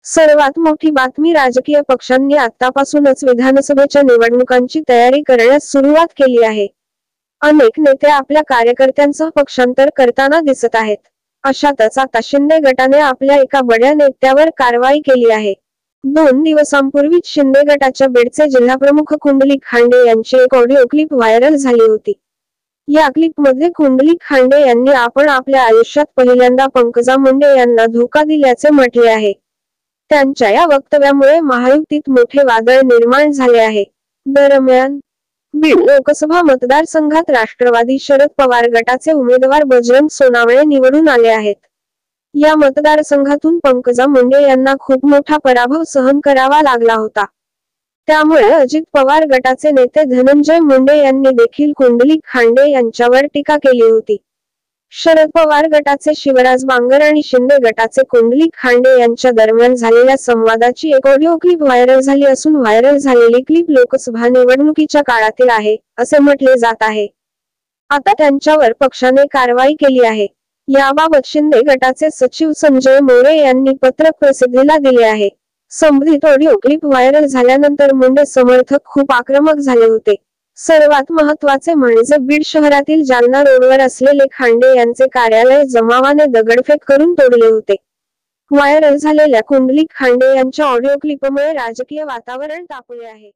सर्वात मोठी बातमी राजकीय पक्षांनी आतापासूनच विधानसभेच्या निवडणुकांची तयारी करण्यास सुरुवात केली आहे। अनेक नेते आपल्या कार्यकर्त्यांसह पक्षांतर करताना दिसत आहेत। अशातच आता शिंदे गटाने आपल्या एका बड्या नेत्यावर कारवाई केली आहे। 2 दिवसांपूर्वीच शिंदे गटाच्या बीडचे जिल्हाप्रमुख कुंडलिक खांडे यांची एक ऑडिओ क्लिप व्हायरल झाली होती। या क्लिपमध्ये कुंडलिक खांडे यांनी आपण आपल्या आयुष्यात पहिल्यांदा पंकजा मुंडे यांना धोका दिल्याचे म्हटले आहे। त्यांच्या या वक्तव्यामुळे महायुतीत मोठे वादळ निर्माण झाले आहे। दरम्यान बीड लोकसभा मतदारसंघात राष्ट्रवादी शरद पवार गटाचे उमेदवार बजरंग सोनावणे निवडून आले आहेत। या मतदारसंघातून पंकजा मुंडे यांना खूप मोठा पराभव सहन करावा लागला होता। त्यामुळे अजित पवार गटाचे नेते धनंजय मुंडे यांनी देखील कुंडलिक खांडे यांच्यावर टीका केली होती। शरद पवार गटाचे शिवराज बांगर आणि शिंदे गटाचे कुंडलिक खांडे यांच्या दरम्यान झालेल्या संवादाची एक ऑडिओ क्लिप व्हायरल झाली असून व्हायरल झालेली क्लिप लोकसभा निवडणुकीच्या काळातील आहे असे म्हटले जात आहे। आता त्यांच्यावर पक्षाने कारवाई केली आहे। याबाबत शिंदे गटाचे सचिव संजय मोरे यांनी पत्रक प्रसिद्धीला दिले आहे। संबंधित ऑडिओ क्लिप व्हायरल झाल्यानंतर मुंडे समर्थक खूप आक्रमक झाले होते। सर्वात महत्त्वाचे म्हणजे बीड शहरातील जालना रोडवर असलेले खांडे यांचे कार्यालय जमावाने दगडफेक करून तोडले होते। व्हायरल झालेल्या कुंडलिक खांडे यांच्या ऑडिओ क्लिपमुळे राजकीय वातावरण तापले आहे।